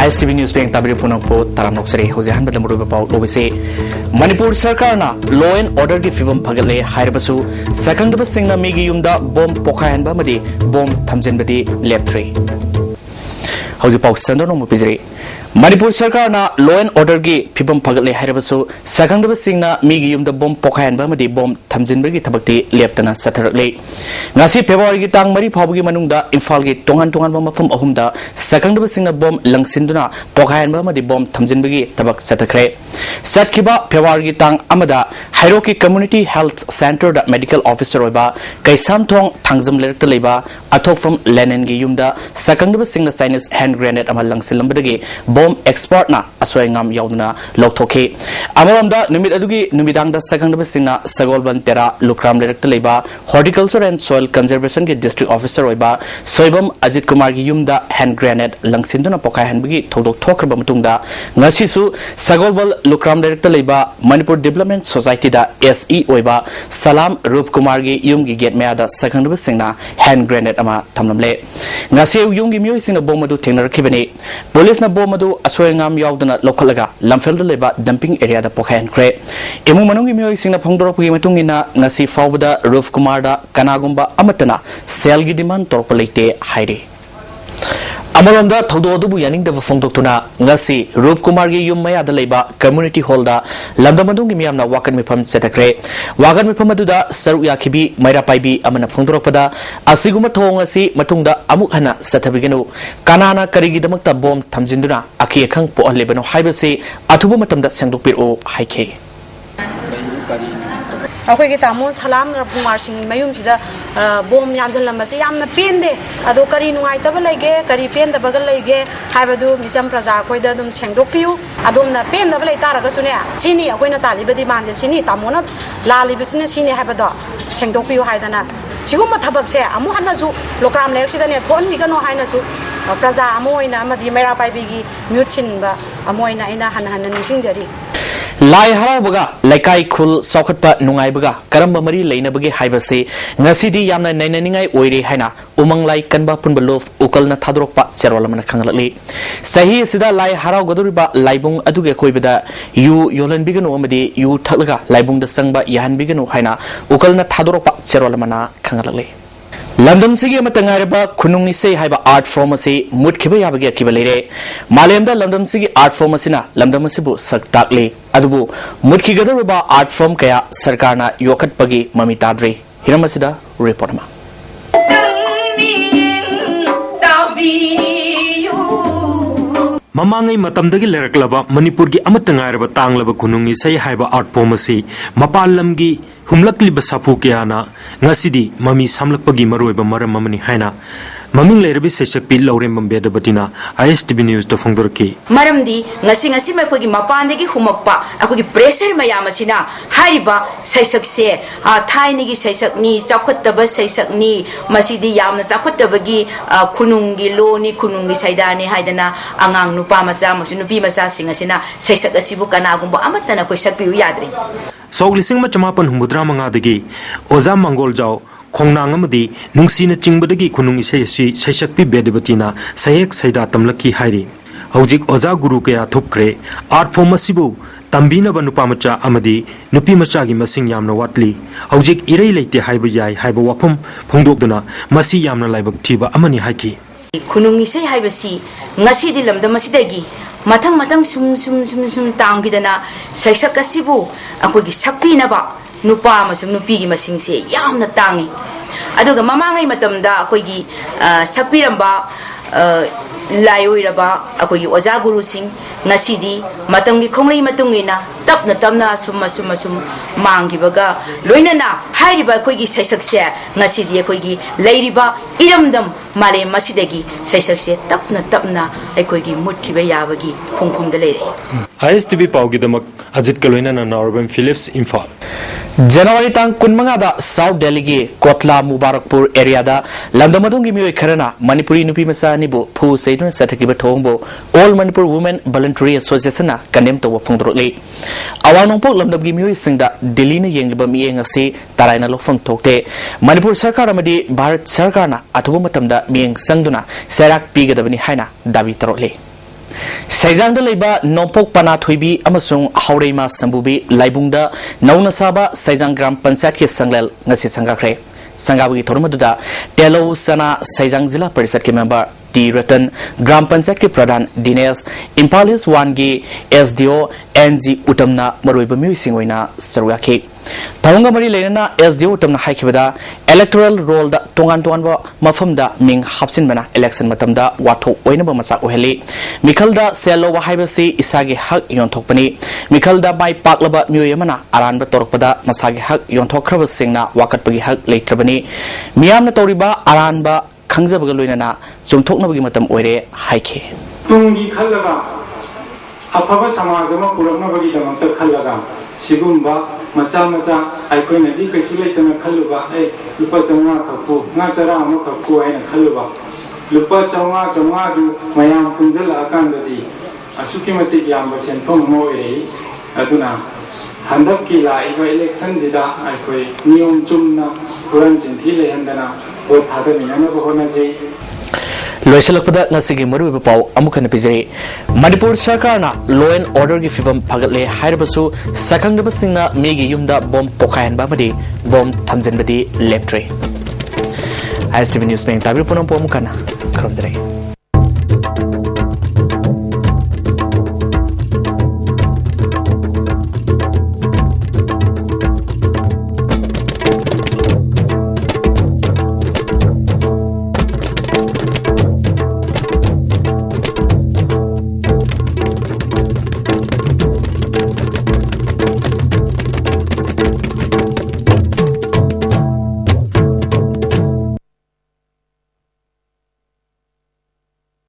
ISTV News Peng Tabiri Punang Po Taram Noksari Hosehan Badam Ruba Pau Obise Manipur Sarkar na law and order gi fibam phagale hairabasu sakang daba singna migi yumda bom pokhayan ba madi bom thamjen badi leptre Hosi Pau Sandor no Pizri Manipur Sarkar na law and order gi fibam phagale hairabasu sakang daba singna migi yumda bom pokhayan ba madi bom thamjen bagi thabakti leptana satharakle ngasi February gi tang mari phawgi manungda Imphal gi tongan ba mafum ahumda sakang daba singna bom langsinduna pokhayan ba madi bom thamjen bagi tabak satakre Satkiba February gi tang amada Hairoki Community Health Center da medical officer oiba kaisam thong thangjam lerta leiba athofum lenen gi yumda sakang daba singna sinus hand grenade amal langsilambadagi bom expert na aswai ngam yauduna lokthokhe amaramda numit adugi numidangda sakang daba singna sagolban tera lukram lerta leiba horticulture and soil conservation gi district officer oiba soibam Ajit Kumar gi yumda hand grenade langsinduna pokai hanbagi thodok thokraba matungda ngasi su sagolbal lukram director leiba Manipur Development Society da SE oiba Salam Rup Kumar gi yum gi get mea da sakang daba singna hand grenade ama thamlamle ngasi yum gi myoi singna bom adu thengnar khibani police na bom adu asoi ngam yauduna lokhalaga lamfel da leiba dumping area da pokhan kre emu manung gi myoi singna phongdorok gi matungina ngasi fawda Rup Kumar da kanagumba amatana sel gi demand torpa leite haire Amaronda Thododu Yaning the Fongtuna, Nasi, Rup Kumar gi yum maya da leiba community hall da Lamdamadung Miamna Wakan Mipam Setakre, Wagan Mipamaduda, Saruya Kibi, Maira Paibi, Amana Fongdropada, Asiguma Tongasi, Matunda, Amukhana, Satabiganu, Kanana Karigi the Mukta Bom, Tamzinduna, Aki Kang Po Lebano Hibasi, Atubu Matam da Sangdupir o Hike. Aku kita mau salam Kumar Singh mayum sida bom yanjal lamasi yamna pende ado kari nuai tabal lagi kari pende bagal lagi hai badu misam praja koi da dum sengdok piu adom na pende balai tara ka sunya sini aku na tali badi manja sini tamona lali bisne sini hai badu sengdok piu hai dana sigum ma thabak se amu hanna su lokram lek sida ne thon mi kano hai na su praja amoi na madi mera pai bigi muchin ba amoi na ina han han ni singjari Lai harabaga laikai khul saukhatpa nungaibaga karamba mari leinabagi haibase ngasidi yamna nainaningai oire haina umang lai kanba punba lof ukalna thadrokpa serwalamana khangalali sahi sida lai harau goduriba laibung aduge koibada yu yolan biganu amadi yu thaklaga laibung da sangba yahan biganu haina ukalna thadrokpa serwalamana khangalali London Sigi Matangareba Kunungi say Haiba art form say Mutkiba Yabagi Kibalere Malemda London Sigi art form asina Lamdamasibu Saktakli Adubu Mutkigadariba art form Kaya Sarkarna Yokat Pagi Mamitadri Hiramasida Reportama Mamangai matamdagi leraklaba Manipur gi amatangareba tanglaba kunungi say Haiba art form asi Mapalam gi humlakli basapu kiana ngasidi mami samlakpagi maroiba maram mamani haina maming leirabi sesakpi laurem bambeda batina ISTV News to fongdorki maramdi ngasi makogi mapandagi humakpa akogi pressure mayamasina hariba saisakse thainigi saisakni chakhottaba saisakni masidi yamna chakhottaba kunungi loni kunungi saidani haidana angang nupa macha masu nupi macha singasina saisak asibu kanagumba amatana koi sakpiu yadri Soglising Machamapan Humudra Mangadagi, Oza Mangol Jau, Kongnangamadi, Nungsina Chingbadagi Kunung Isay Saisakpi Bedebatina, Sayek Saida Tamlaki Hairi, Hojik Oza Guru Kaya Thupkre, Art Pomasibu, Tambina Banupamacha Amadi, Nupi Machagi Masing Yamna Watli, Hojik Irei Late Haibajai, Haiba Wapum, Pongdobdana, Masi Yamna Laibak Tiba Amani Haiki. Kunung Isay Haibasi, Nasi Dilam the Masidagi. Matang sum tangidana saisakasibu akogi sakpinaba nupa amasung nupi masingse yamna tangi aduga mamangai matamda akogi sakpiramba layoiraba akogi oja guru sing nasidi matamgi khonglei matungina tapna sum mangibaga loinana hairiba akogi saisakse nasidi akogi leiriba iramdam male masidagi saisakse tapna akogi mutkiba yabagi phongphomda leire ISTV Paugidamak Ajit Kaloina and Norban Phillips Imphal January tang kunmangada South Delhi gi Kotla Mubarakpur area da lamdamadungi mioi kharana Manipuri nupi masa nibu phu seidun sataki bathongbo All Manipur Women Voluntary Association na kanem to phongdrole awang nongpok lamdamgi mioi singda Delhi na yengliba mieng ase taraina lo phong thokte Manipur sarkar amadi Bharat sarkar na athuba matamda mieng sangduna serak pigadabani haina dabi tarole Saizangda leba Nompok Pana Thuibi amasung Haureima Sambubi Laibungda Nauna Saba Saizang Gram Pansat ke Sanglel ngasi sangakre Sangabi Thormaduda Telo Sana Saizang Zilla Parisat ke member T Ratan Gram Pansat ke Pradhan Dinesh Impalis Wangi SDO NG Utamna Maruiba Musing Wina Sarwaki Taunga Mari Lena SDO Utamna Haikibada Electoral Roll da Tongan Tuanwa Mafamda Ming Hapsin Bana Election Matamda Wato Oinaba Masa Uheli Mikalda Selo Wahibasi Isagi Hak Yontokpani Mikalda Bai Paklaba Muyamana Aranba Torpada Masagi Hak Yontokraba Singna Wakatpagi Hak Latrabani Miamna Toriba Aranba Kangzabagaluna Jumtoknabagi Matam Oire Haike Tungi Kalaga Apava Samazama Puramabagi Damata Kalaga Sigumba Macha Macha Aikona Dikashilatan Kaluba Lupa Jama Kapu Natara Makapu and Kaluba Lupa Jama Jamadu Mayam Punjala Kandati Asukimati Yambas and Tom Moe Aduna Handakila election dida Aikoi Nium Jumna Puran Gentile Handana or Tadamina Honaji Loisalakpada ngasigi maruiba pau amukana pijari Manipur sarkar na law and order gi fibam phagatle hairabasu sakhangdaba singna megi yumda bomb pokayan bamadi bomb thamjanbadi leptre ISTV News Peng tabir punam po amukana khromjare